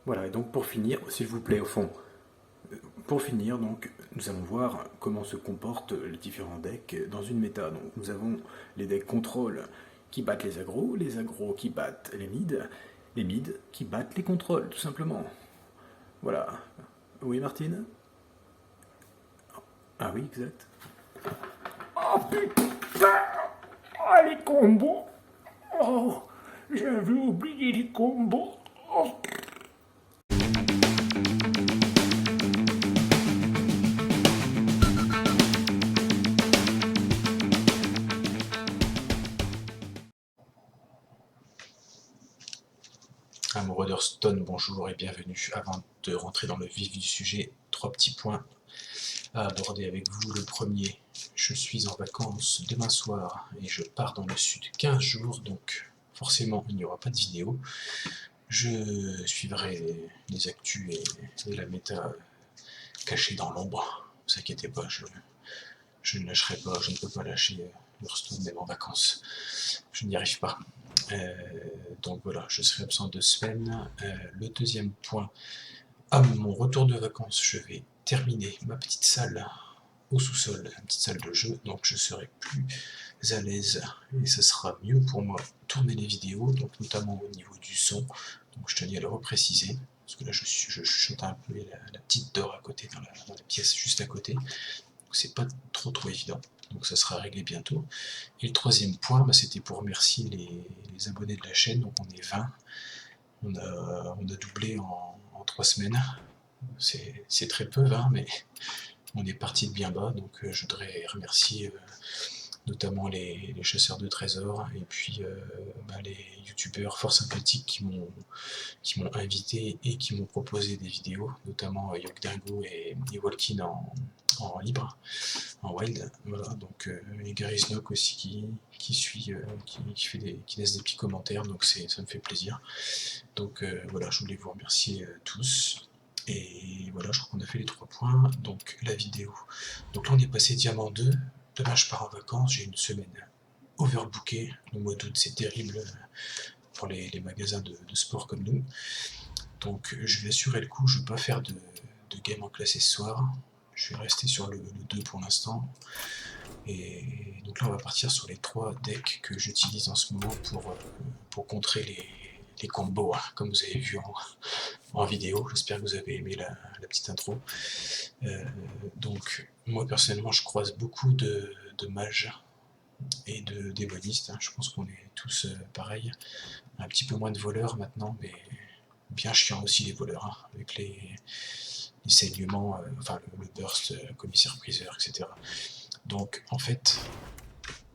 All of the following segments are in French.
Voilà, et donc pour finir, s'il vous plaît, au fond, pour finir, donc, nous allons voir comment se comportent les différents decks dans une méta. Donc, nous avons les decks contrôle qui battent les agros qui battent les mids qui battent les contrôles, tout simplement. Voilà. Oui, Martine. Ah oui, exact. Oh putain! Ah, les combos! Oh, j'avais oublié les combos. Oh. Amoureux d'Hearthstone, bonjour et bienvenue. Avant de rentrer dans le vif du sujet, 3 petits points à aborder avec vous. Le premier, je suis en vacances demain soir et je pars dans le sud 15 jours, donc forcément il n'y aura pas de vidéo. Je suivrai les actus et la méta cachée dans l'ombre. Ne vous inquiétez pas, je ne lâcherai pas, je ne peux pas lâcher Hearthstone même en vacances. Je n'y arrive pas. Donc voilà, je serai absent 2 semaines. Le deuxième point, à mon retour de vacances, je vais terminer ma petite salle au sous-sol, une petite salle de jeu, donc je serai plus à l'aise et ce sera mieux pour moi tourner les vidéos, donc notamment au niveau du son. Donc je tenais à le repréciser, parce que là je chuchote un peu et la petite dort à côté, dans la pièce juste à côté, donc c'est pas trop évident. Donc ça sera réglé bientôt. Et le troisième point, c'était pour remercier les abonnés de la chaîne, donc on est 20. On a doublé en 3 semaines. C'est très peu, 20, mais on est parti de bien bas, donc je voudrais remercier notamment les chasseurs de trésors et puis les youtubeurs fort sympathiques qui m'ont invité et qui m'ont proposé des vidéos, notamment Yogdingo et Walkin en libre, en wild. Voilà, donc et Gary Snook aussi qui suit, qui laisse des petits commentaires, donc ça me fait plaisir. Donc voilà, je voulais vous remercier tous. Et voilà, je crois qu'on a fait les 3 points. Donc la vidéo. Donc là on est passé Diamant 2. Demain je pars en vacances, j'ai une semaine overbookée. Le mois d'août c'est terrible pour les magasins de sport comme nous. Donc je vais assurer le coup, je ne vais pas faire de game en classé ce soir. Je vais rester sur le 2 pour l'instant. Et donc là on va partir sur les 3 decks que j'utilise en ce moment pour contrer les combos, hein, comme vous avez vu en vidéo. J'espère que vous avez aimé la petite intro. Donc moi personnellement je croise beaucoup de mages et de démonistes, hein. Je pense qu'on est tous pareils. Un petit peu moins de voleurs maintenant, mais bien chiant aussi les voleurs, hein, avec les saignements, enfin le burst, commissaire-priseur, etc. Donc en fait,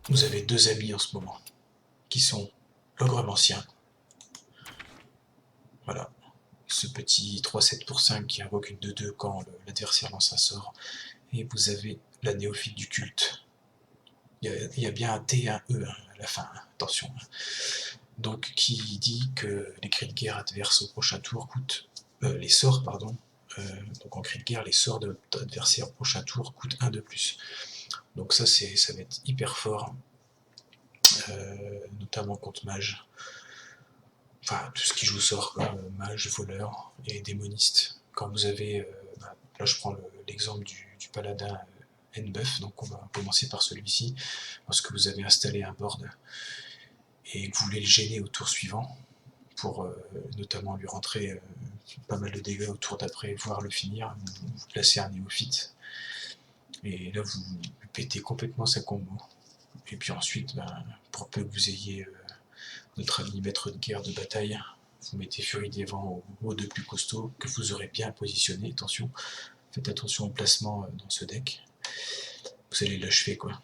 vous avez 2 amis en ce moment, qui sont l'ogre-mancien, voilà, ce petit 3-7 pour 5 qui invoque une 2-2 quand l'adversaire lance un sort, et vous avez la néophyte du culte. Il y a bien un T et un E à la fin, hein, attention. Donc qui dit que les cris de guerre adverses au prochain tour coûtent... les sorts, pardon, donc en cri de guerre, les sorts de votre adversaire au prochain tour coûtent 1 de plus. Donc ça va être hyper fort, notamment contre mage. Enfin, tout ce qui joue sort, mage, voleur et démoniste. Quand vous avez, là je prends l'exemple du paladin N-Buff, donc on va commencer par celui-ci. Lorsque vous avez installé un board et que vous voulez le gêner au tour suivant, pour notamment lui rentrer pas mal de dégâts au tour d'après, voire le finir, vous placez un néophyte, et là vous pétez complètement sa combo. Et puis ensuite, pour peu que vous ayez notre ami maître de guerre de bataille, vous mettez Furie des Vents au 2 plus costaud, que vous aurez bien positionné, attention, faites attention au placement dans ce deck, vous allez l'achever quoi.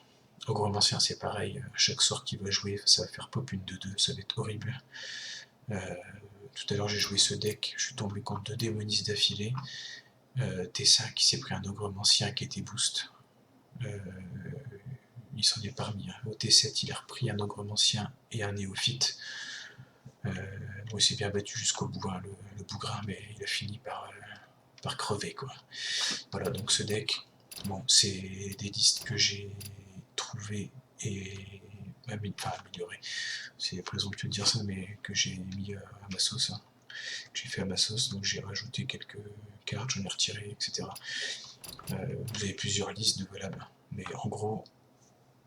Ogre-mancien c'est pareil, chaque sort qu'il va jouer, ça va faire pop une 2-2, ça va être horrible. Tout à l'heure j'ai joué ce deck, je suis tombé contre 2 démonistes d'affilée, T5 qui s'est pris un ogre-mancien qui était boost, il s'en est parmi, hein. Au T7 il a repris un ogre-mancien et un néophyte. Bon, il s'est bien battu jusqu'au bout, hein, le bougrin, mais il a fini par crever quoi. Voilà, donc ce deck, bon, c'est des listes que j'ai trouvées et améliorées. C'est présomptueux de dire ça, mais que j'ai mis à ma sauce, hein. j'ai fait à ma sauce, donc j'ai rajouté quelques cartes, j'en ai retiré, etc. Vous avez plusieurs listes de valables, mais en gros,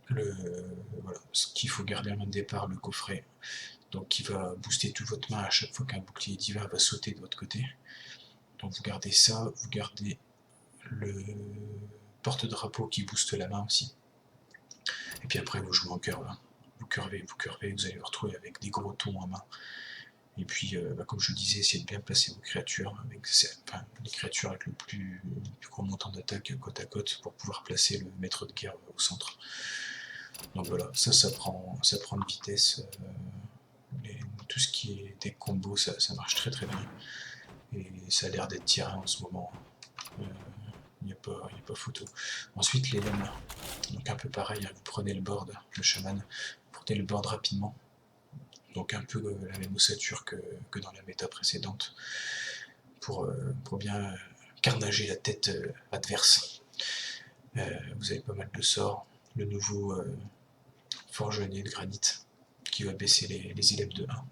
voilà, ce qu'il faut garder en main de départ, le coffret, donc qui va booster toute votre main à chaque fois qu'un bouclier divin va sauter de votre côté. Donc vous gardez ça, vous gardez le porte-drapeau qui booste la main aussi. Et puis après vous jouez en curve, hein. Vous curvez, vous allez vous retrouver avec des gros tons en main. Et puis, comme je le disais, essayez de bien placer vos créatures, les créatures avec le plus gros montant d'attaque côte à côte pour pouvoir placer le maître de guerre au centre. Donc voilà, ça prend une vitesse. Tout ce qui est des combos, ça marche très très bien. Et ça a l'air d'être tiré en ce moment. Il n'y a pas photo. Ensuite, les lames. Donc un peu pareil, hein, vous prenez le board, le chaman, vous prenez le board rapidement. Donc un peu la même ossature que dans la méta précédente, pour bien carnager la tête adverse. Vous avez pas mal de sorts. Le nouveau forgeronnier de granit qui va baisser les élèves de 1.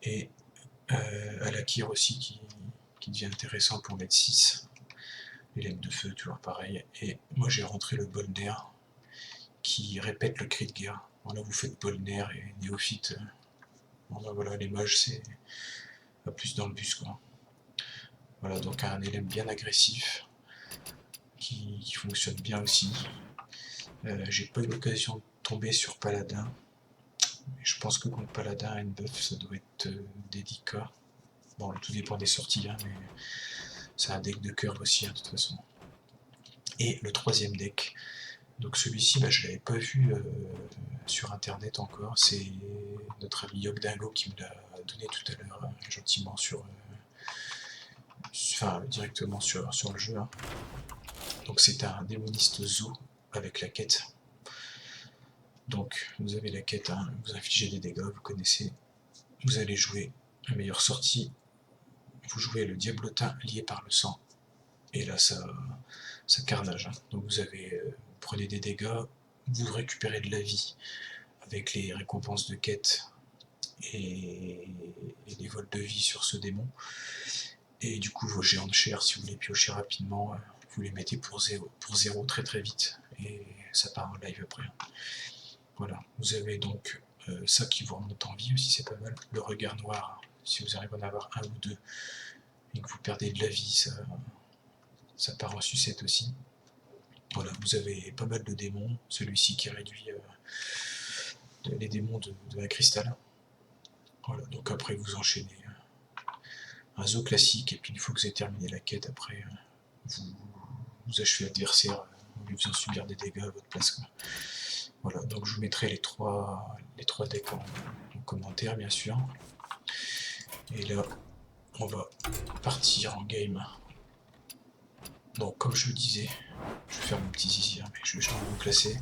Et Alakir aussi qui devient intéressant pour mettre 6. L'élève de feu, toujours pareil. Et moi j'ai rentré le bol d'air qui répète le cri de guerre. Voilà, vous faites Polnaire et Néophyte. Bon, ben voilà, les mages, c'est pas plus dans le bus, quoi. Voilà, donc un élève bien agressif qui fonctionne bien aussi. J'ai pas eu l'occasion de tomber sur Paladin. Je pense que contre Paladin et une buff, ça doit être délicat. Bon, tout dépend des sorties, hein, mais c'est un deck de curve aussi, hein, de toute façon. Et le troisième deck, donc celui-ci, je l'avais pas vu sur internet encore, c'est notre ami Yogdingo qui me l'a donné tout à l'heure, gentiment directement sur le jeu. Hein. Donc c'est un démoniste zoo avec la quête. Donc vous avez la quête, hein, vous infligez des dégâts, vous connaissez, vous allez jouer la meilleure sortie, vous jouez le diablotin lié par le sang, et là ça carnage. Hein. Donc vous prenez des dégâts, vous récupérez de la vie avec les récompenses de quête et les vols de vie sur ce démon. Et du coup, vos géants de chair, si vous les piochez rapidement, vous les mettez pour zéro très très vite. Et ça part en live après. Voilà, vous avez donc ça qui vous remonte en vie aussi, c'est pas mal. Le regard noir, si vous arrivez à en avoir un ou deux et que vous perdez de la vie, ça part en sucette aussi. Voilà, vous avez pas mal de démons. Celui-ci qui réduit les démons de la cristal. Voilà, donc après vous enchaînez un zoo classique, et puis une fois que vous avez terminé la quête, après vous achevez l'adversaire en lui faisant subir des dégâts à votre place, quoi. Voilà, donc je vous mettrai les trois decks en commentaire, bien sûr. Et là, on va partir en game. Donc, comme je le disais, je vais faire mon petit zizi, mais je vais vous classer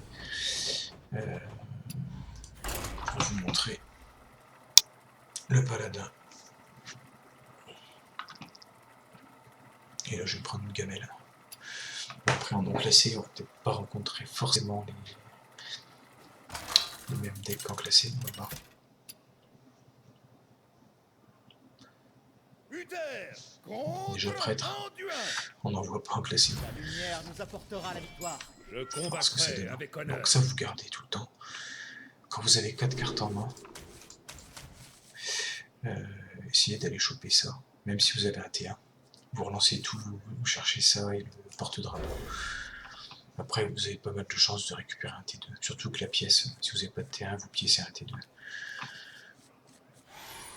pour vous montrer le paladin. Et là, je vais prendre une gamelle. Après, en non classé, on va peut-être pas rencontrer forcément les mêmes decks qu'en classé. On va voir. Déjà prêtre, on n'en voit pas en classé. Parce que c'est dément. Donc ça, vous gardez tout le temps. Quand vous avez 4 cartes en main, essayez d'aller choper ça. Même si vous avez un T1, vous relancez tout, vous cherchez ça et le porte-drapeau. Après, vous avez pas mal de chances de récupérer un T2. Surtout que la pièce, si vous n'avez pas de T1, vous piécez un T2.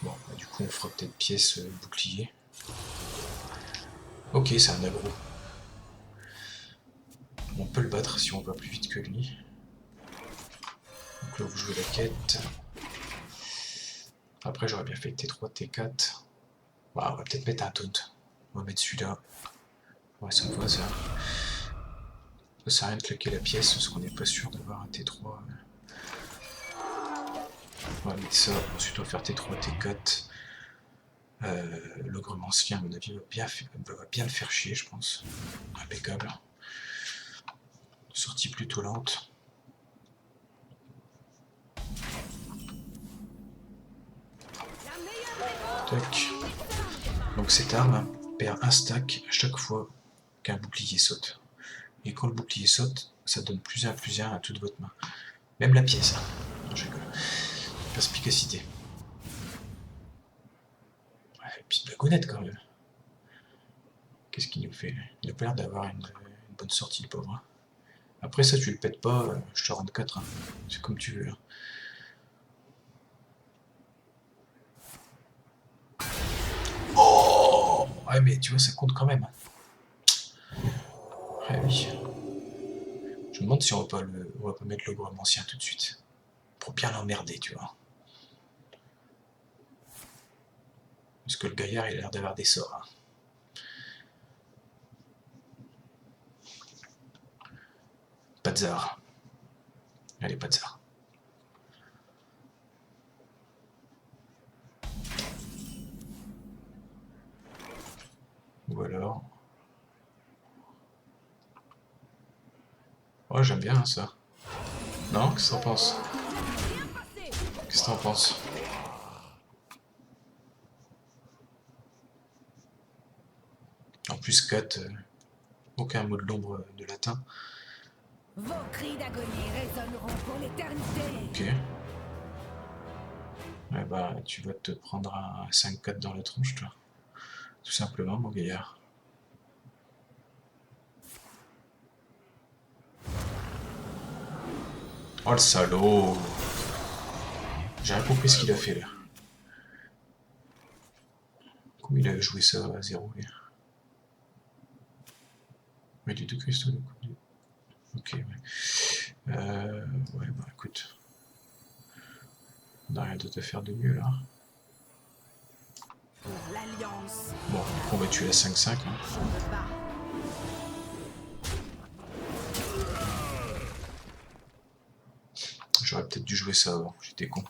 Bon, du coup, on fera peut-être pièce bouclier. Ok, c'est un aggro. On peut le battre si on va plus vite que lui. Donc là, vous jouez la quête. Après, j'aurais bien fait T3, T4. Bon, on va peut-être mettre un taunt. On va mettre celui-là. Ouais, ça me va, ça. Ça sert à rien de claquer la pièce, parce qu'on n'est pas sûr d'avoir un T3. On va mettre ça. Ensuite, on va faire T3, T4. L'ogre ancien, à mon avis, va bien le faire chier, je pense. Impeccable. Sortie plutôt lente. Tac. Donc cette arme perd un stack à chaque fois qu'un bouclier saute. Et quand le bouclier saute, ça donne +1/+1 à toute votre main. Même la pièce. Non, je rigole. Perspicacité. Ouais, petite blagounette quand même. Qu'est-ce qu'il nous fait? Il a pas l'air d'avoir une bonne sortie, le pauvre. Après ça, tu le pètes pas, je te rends 4. Hein. C'est comme tu veux. Hein. Oh ouais, mais tu vois, ça compte quand même. Ouais, oui. Je me demande si on va pas mettre le gros ancien tout de suite. Pour bien l'emmerder, tu vois. Parce que le gaillard, il a l'air d'avoir des sorts. Hein. Pas de zar. Allez, pas de zar. Ou alors... Oh, j'aime bien ça. Non? Qu'est-ce que t'en penses? Qu'est-ce que t'en penses? En plus, 4, aucun mot de l'ombre de latin. Vos cris d'agonie résonneront pour l'éternité. Ok. Eh bah, tu vas te prendre un 5-4 dans la tronche, toi. Tout simplement, mon gaillard. Oh le salaud! J'ai rien compris ce qu'il a fait là. Comment il a joué ça à 0 lui? Mais du tout cristaux de coup. Ok, ouais. Ouais, bah écoute. On n'a rien d'autre à faire de mieux là. Pour l'Alliance. Bon, on va tuer la 5-5. Hein. Je me bats. J'aurais peut-être dû jouer ça avant, j'étais con.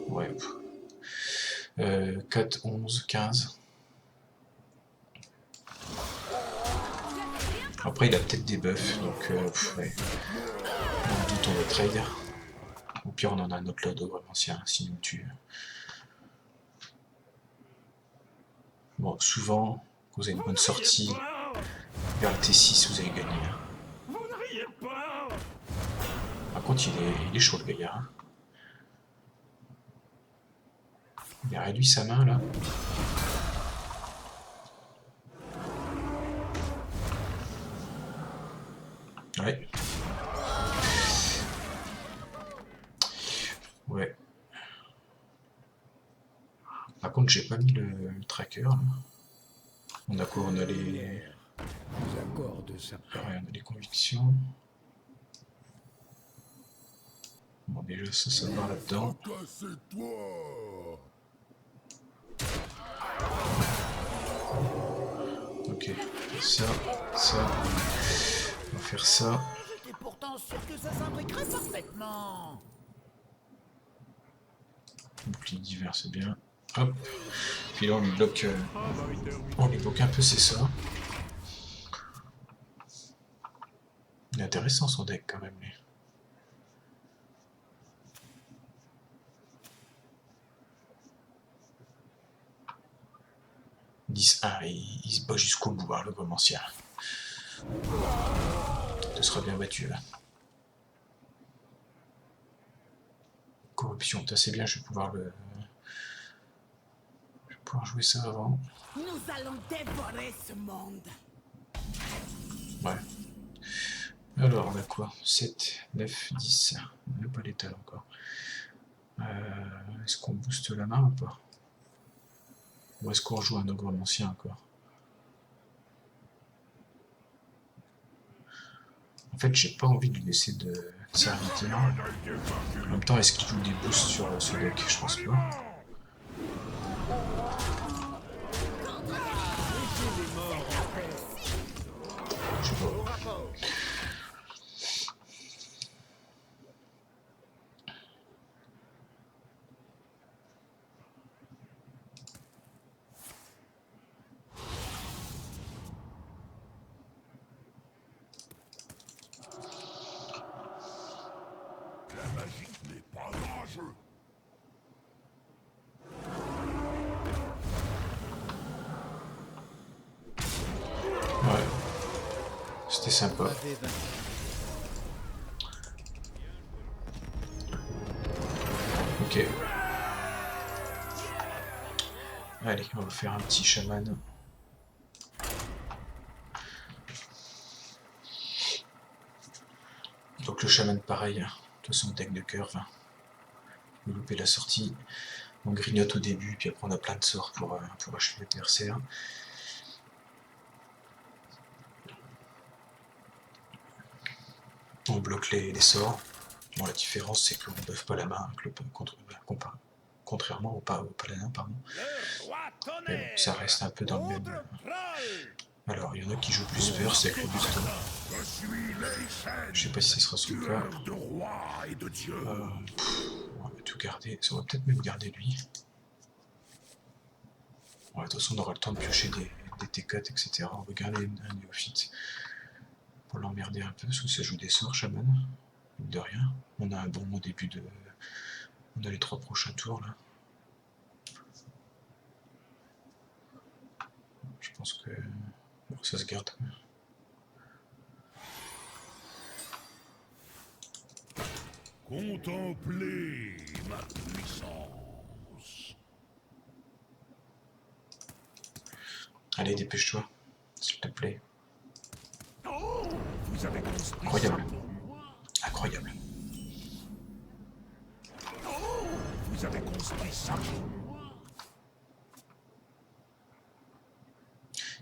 Ouais. 4, 11, 15. Après, il a peut-être des buffs, donc ouais. On doute, on va trade. Au pire, on en a un autre là de vraiment ancien, s'il nous tue. Bon, souvent, quand vous avez une bonne sortie, vers le T6, vous avez gagné. Hein. Vous ne riez pas. Par contre, il est chaud le gaillard. Hein. Il a réduit sa main là. Ouais. Ouais. Par contre, j'ai pas mis le tracker là. On a quoi? On a les... Accords de sa paix. Ouais, on a les convictions. Bon, déjà, ça va là-dedans. Ok, ça. On va faire ça. J'étais pourtant sûr que ça s'imbriquerait parfaitement. Bouclier divers, c'est bien. Hop. Puis là, on lui bloque, un peu ses sorts. Il est intéressant son deck quand même, lui. « 10-1, il se bat jusqu'au bout, hein, le gros ancien. Tu seras bien battu, là. Corruption, c'est bien, je vais pouvoir jouer ça avant. Nous allons dévorer ce monde. Ouais. Alors, on a quoi? 7, 9, 10. On n'a pas l'étal encore. Est-ce qu'on booste la main ou pas? Ou est-ce qu'on joue un ogre ancien encore? En fait, j'ai pas envie de lui laisser de serviteur. En même temps, est-ce qu'il joue des boosts sur ce deck? Je pense pas. Je sais pas. C'était sympa. Ok. Allez, on va faire un petit chaman. Donc le chaman pareil, de toute façon deck de cœur, enfin, vous loupez la sortie, on grignote au début, puis après on a plein de sorts pour achever l'adversaire. On bloque les sorts. Bon, la différence c'est qu'on ne buff pas la main avec le contrairement au paladin, pardon. Mais bon, ça reste un peu dans le même. Alors, il y en a qui jouent plus burst avec le busto. Je sais pas si ça sera son cas. On va tout garder. Ça va peut-être même garder lui. Ouais, de toute façon, on aura le temps de piocher des T4, etc. On va garder un néophyte pour l'emmerder un peu, parce que ça joue des sorts, chaman. De rien. On a un bon au début de. On a les 3 prochains tours là. Je pense que. Bon, ça se garde. Contemplez ma puissance. Allez, dépêche-toi, s'il te plaît. Oh, vous avez construit Incroyable. ça pour moi. Incroyable. Oh, vous avez construit ça pour moi.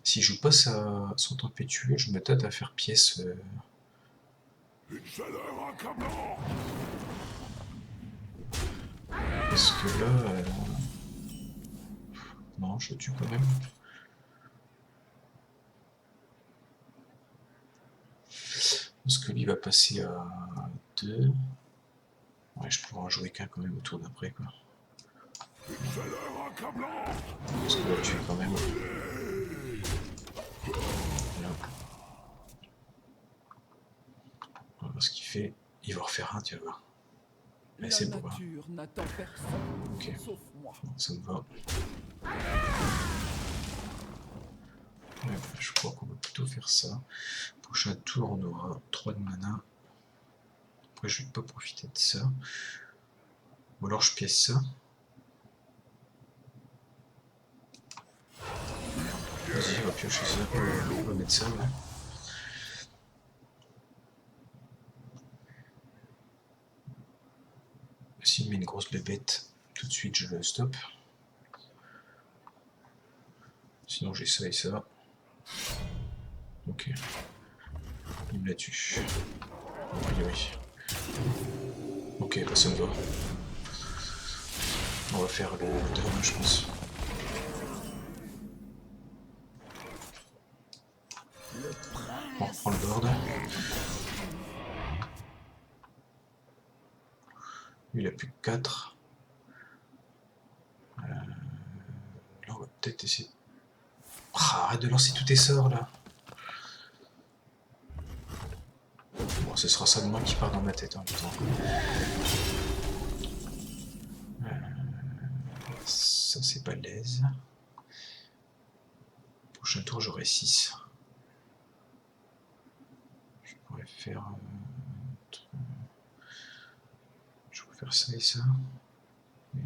S'il joue pas son tempétueux, je me tâte à faire pièce. Une chaleur accablante. Parce que là. Non, je le tue quand même. Parce que lui va passer à 2. Ouais, je pourrais en jouer qu'un quand même au tour d'après, quoi. Une chaleur accablante. Parce que là, le tuer quand même. Là. On va voir ce qu'il fait. Il va refaire un, tu vas voir. Mais c'est beau, hein. N'attend personne, Ok, sauf moi. bon, ça me va. Ouais, bah, je crois qu'on va plutôt faire ça. Prochain tour, on aura 3 de mana. Après, je vais pas profiter de ça. Ou alors je pièce ça. Vas-y, on va piocher ça. On va mettre ça, ouais. S'il met une grosse bébête, tout de suite je le stoppe. Sinon j'ai ça et ça. Ok. Il me la tue. A priori. Ok, bah ça me va. On va faire le 2, je pense. On reprend le board. Lui, il a plus que 4. Là, on va peut-être essayer. Ah, arrête de lancer tous tes sorts là. Bon, ce sera ça de moi qui part dans ma tête en même temps. Ça, c'est pas l'aise. Prochain tour, j'aurai 6. Je pourrais faire. Je pourrais faire ça et ça. Et...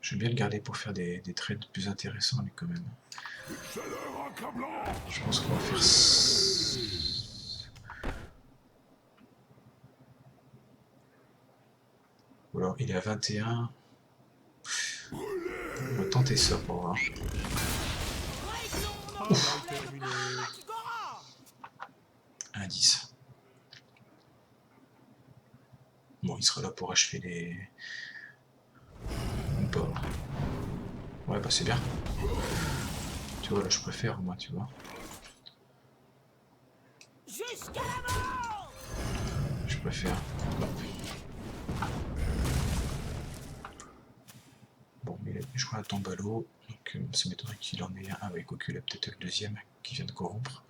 Je vais bien le garder pour faire des trades plus intéressants, lui, quand même. Je pense qu'on va faire ça. Ou alors, il est à 21. On va tenter ça pour voir. Ouf. Un 10. Bon, il sera là pour achever les... Ou pas. Ouais, bah c'est bien. Tu vois, là, je préfère, moi, tu vois. Je préfère. Bon, mais je crois à tombe à l'eau, donc ça m'étonnerait qu'il en ait un. Ah ouais, quoique, il a peut-être le deuxième qui vient de corrompre.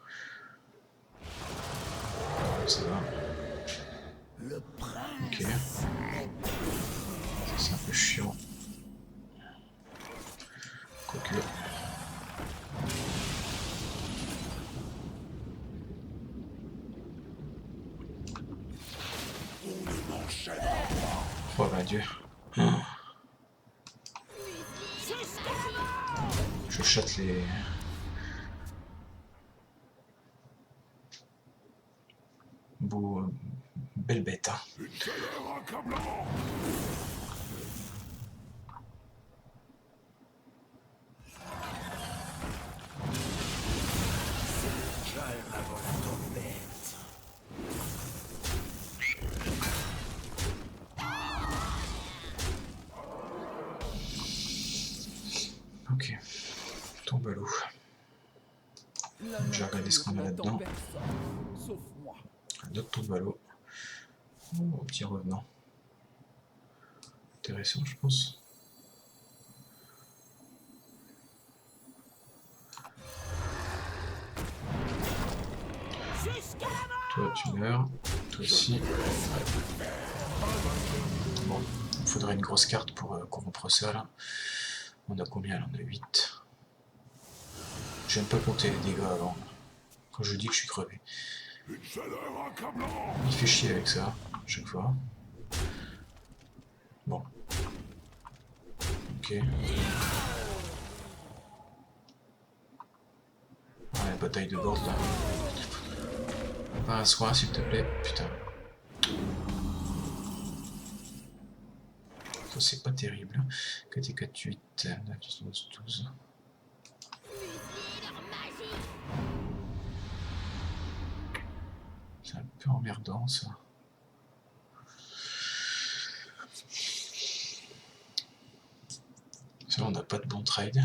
Ça va. Ok. Oh mon dieu. Ah. Je chatte les... Beau... Belle bête, hein. Une chaleur accablante. Ok. Tombe à l'eau. Je vais regarder ce qu'on a là-dedans. Sauf moi. Un autre tombe à l'eau. Oh, petit revenant. Intéressant, je pense. Toi, tu meurs. Toi aussi. Bon, il faudrait une grosse carte pour corrompre ça, là. On a combien là? On a 8. J'aime pas compter les dégâts avant. Quand je dis que je suis crevé. Une chaleur accablante. Il fait chier avec ça, à chaque fois. Bon. Ok. Ouais, bataille de board là. Pas un soin s'il te plaît, putain. Ça c'est pas terrible. 4 et 4, 8, 9, 10, 11, 12. C'est un peu emmerdant ça. Ça on n'a pas de bon trade.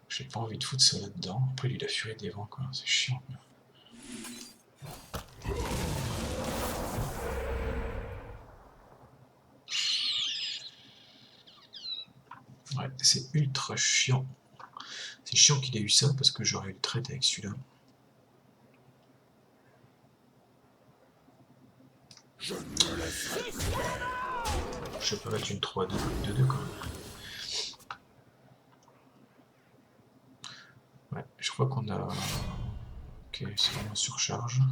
J'ai pas envie de foutre ça là-dedans. Après lui il a furie des vents quoi, c'est chiant. Ouais, c'est ultra chiant. C'est chiant qu'il ait eu ça parce que j'aurais eu le trade avec celui-là. Je ne me laisserai plus. Je peux mettre une 3-2, 2-2 quand même. Ouais, je crois qu'on a... Ok, c'est mis en surcharge.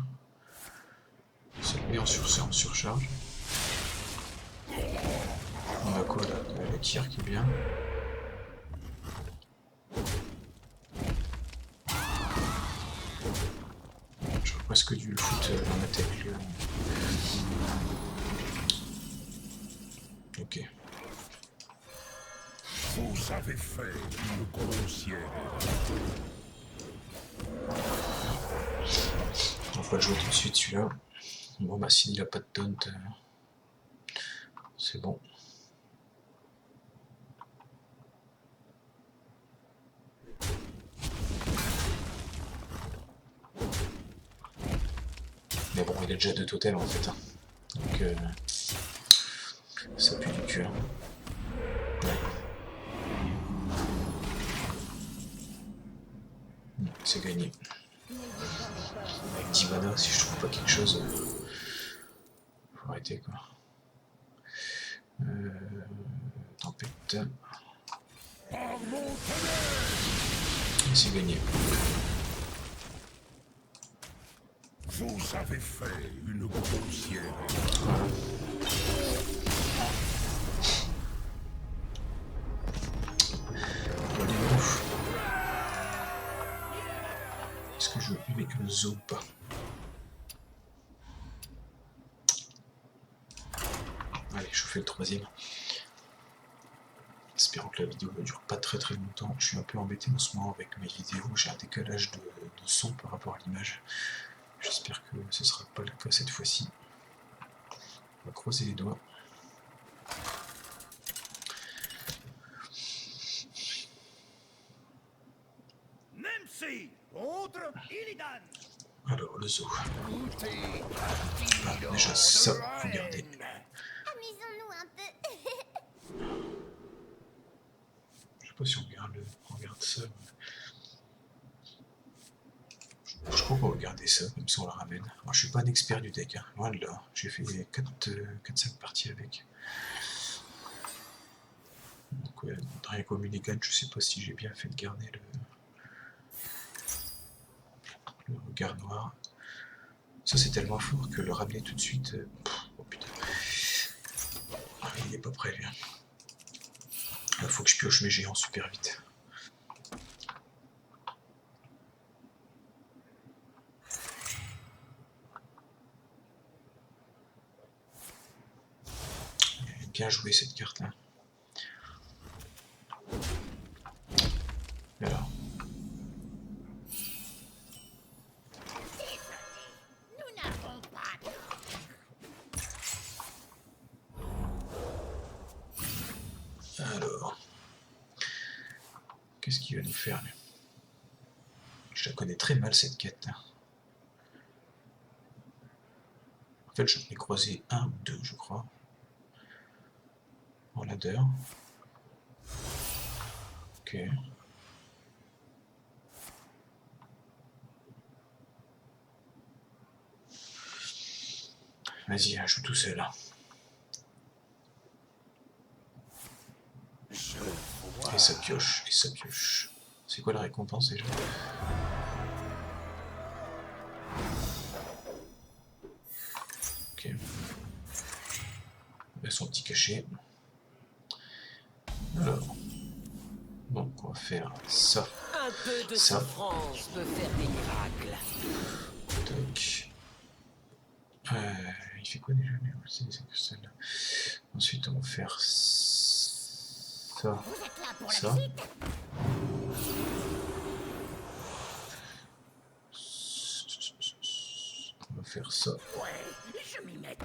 C'est mis en surcharge. On a quoi là? La tire qui est bien. J'aurais presque dû le foutre dans la tête. Ok. Vous avez fait une grossière erreur. On va le jouer tout de suite celui-là. Bon bah s'il n'a pas de taunt, c'est bon. Mais bon, il a déjà 2 totems en fait. Hein. Donc ça pue du cul. Hein. Ouais. C'est gagné. Avec 10 mana, si je trouve pas quelque chose, faut arrêter quoi. Tempête. Et c'est gagné. Vous avez fait une grossière erreur. Voilà. Est-ce que je vais avec le zoo ou pas? Allez, je fais le 3e. Espérons que la vidéo ne dure pas très longtemps. Je suis un peu embêté en ce moment avec mes vidéos. J'ai un décalage de son par rapport à l'image. J'espère que ce ne sera pas le cas cette fois-ci. On va croiser les doigts. Alors, le zoo. Ah, déjà, ça, faut garder. Amusons-nous un peu. Je sais pas si on regarde ça. Je crois qu'on va garder ça, comme ça on la ramène. Alors, je suis pas un expert du deck, hein. Loin de là. J'ai fait 4-5 parties avec. Donc ouais, rien qu'au Mulligan, je sais pas si j'ai bien fait de garder le regard noir. Ça c'est tellement fort que le ramener tout de suite... oh putain. Il est pas prêt lui. Il faut que je pioche mes géants super vite. Bien joué cette carte là. Alors. Nous n'avons pas de... Alors. Qu'est-ce qu'il va nous faire lui? Je la connais très mal cette quête. En fait, j'en ai croisé un ou deux, je crois. En ladder. Ok. Vas-y, joue tout seul. Et ça pioche, et ça pioche. C'est quoi la récompense déjà? Ok. Il a son petit cachet. Alors. Donc on va faire ça. Un peu de Ça. souffrance peut faire des miracles. Toc. Il fait quoi déjà? C'est que celle-là. Ensuite on va faire ça. Vous êtes là pour la Ça. visite? On va faire ça. Ouais, je m'y mets.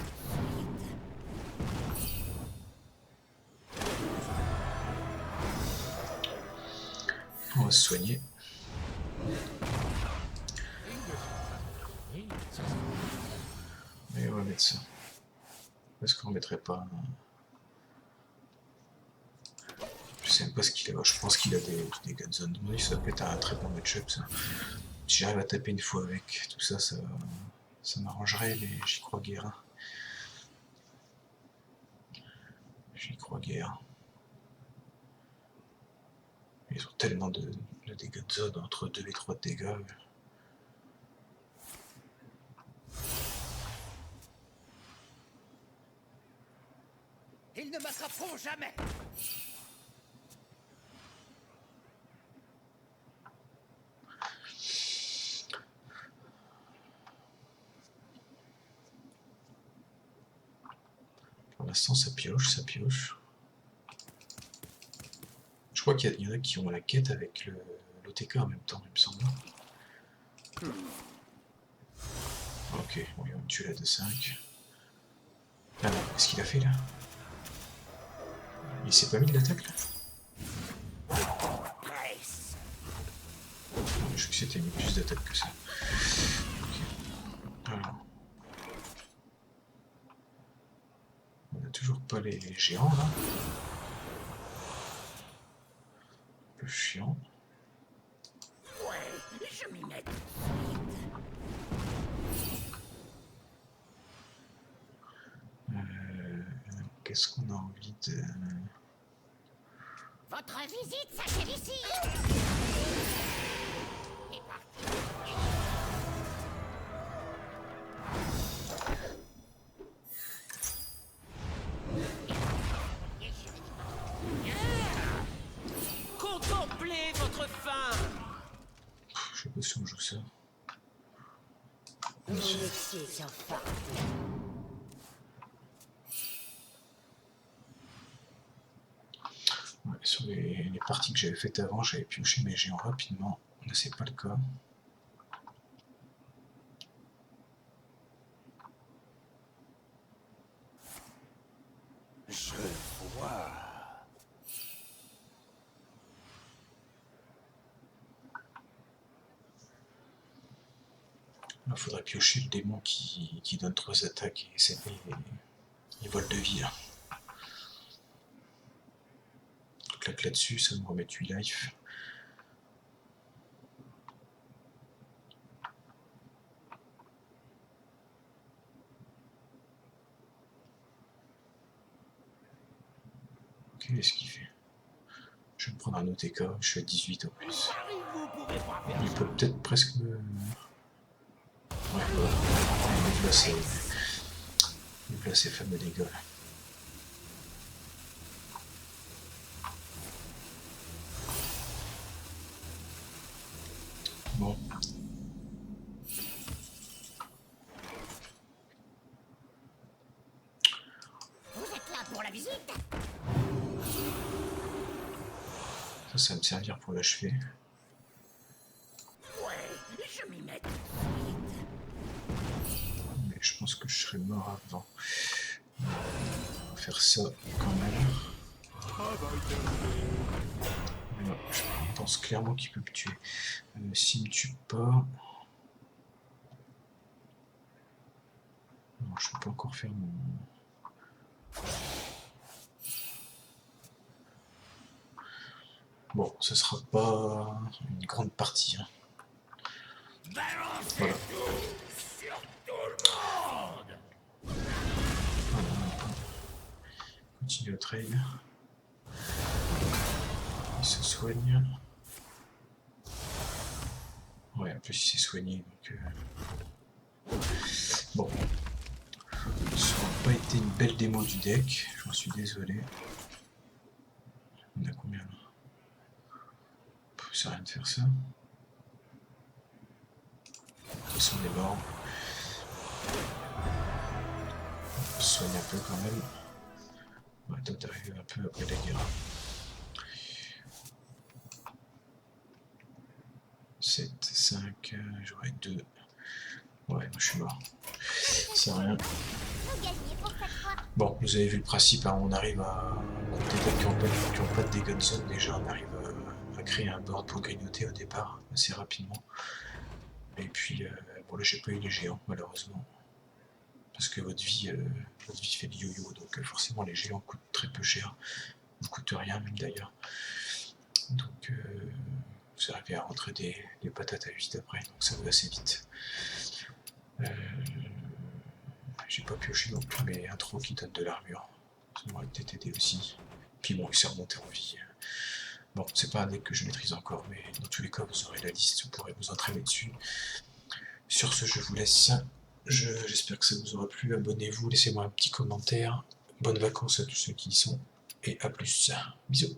On va se soigner. Et on va mettre ça. Est-ce qu'on mettrait pas... Je sais même pas ce qu'il a. Je pense qu'il a des Guns on. Ça peut être un très bon match-up ça. Si j'arrive à taper une fois avec tout ça, ça m'arrangerait, mais j'y crois guère. J'y crois guère. Ils ont tellement de dégâts de zone, entre 2 et 3 de dégâts. Ils ne m'attraperont jamais. Pour l'instant, ça pioche, ça pioche. Je crois qu'il y en a qui ont la quête avec l'OTK en même temps, il me semble. Ok, oui, on tue la D5. Ah non, qu'est-ce qu'il a fait là? Il s'est pas mis de l'attaque là? Je crois que c'était mis plus d'attaque que ça. Ok. Alors. On n'a toujours pas les géants là. Un peu chiant. Ouais, je m'y mets. Qu'est-ce qu'on a envie de... Votre visite s'achève ici. Et parti. Contemplez votre fin. Je sais pas si on joue ça. Mon métier sans fin. Ouais, sur les parties que j'avais faites avant, j'avais pioché mes géants rapidement. Là, c'est pas le cas. Je vois. Là, il faudrait piocher le démon qui donne 3 attaques et c'est les vols de vie. Là. Donc là-dessus, ça me remet 8 life. Qu'est-ce qu'il fait? Je vais me prendre un OTK, je suis à 18 en plus. Il peut peut-être presque me... Ouais, voilà. Il me place ces fameux dégâts là. Ça va me servir pour l'achever. Ouais, je m'y mets. Mais je pense que je serai mort avant. On va faire ça quand même. Non, je pense clairement qu'il peut me tuer. S'il me tue pas... Non, je peux pas encore faire mon... Bon, ce sera pas une grande partie. Hein. Voilà. Continue le trail. Il se soigne. Ouais, en plus il s'est soigné, donc... Bon. Ça n'a pas été une belle démo du deck, j'en suis désolé. On a combien là? Ça sert à rien de faire ça. De toute façon on est mort. On se soigne un peu quand même. Ouais, toi t'arrives un peu après la guerre. 7, 5, j'aurais 2. Ouais, moi je suis mort. Ça sert à rien. Bon, vous avez vu le principe, hein, on arrive à... Contre des decks qui n'ont pas de dégâts de zone, déjà on arrive à créer un board pour grignoter au départ, assez rapidement. Et puis, bon là j'ai pas eu les géants, malheureusement. Parce que votre vie fait le yo-yo, donc forcément les géants coûtent très peu cher. Ils ne coûtent rien même d'ailleurs. Donc vous arrivez à rentrer des patates à 8 après, donc ça va assez vite. J'ai pas pioché non plus, mais un trou qui donne de l'armure. Ça m'aurait peut-être aidé aussi. Puis bon, il s'est remonté en vie. Bon, c'est pas un deck que je maîtrise encore, mais dans tous les cas, vous aurez la liste, vous pourrez vous entraîner dessus. Sur ce, je vous laisse. J'espère que ça vous aura plu. Abonnez-vous, laissez-moi un petit commentaire. Bonnes vacances à tous ceux qui y sont. Et à plus. Bisous.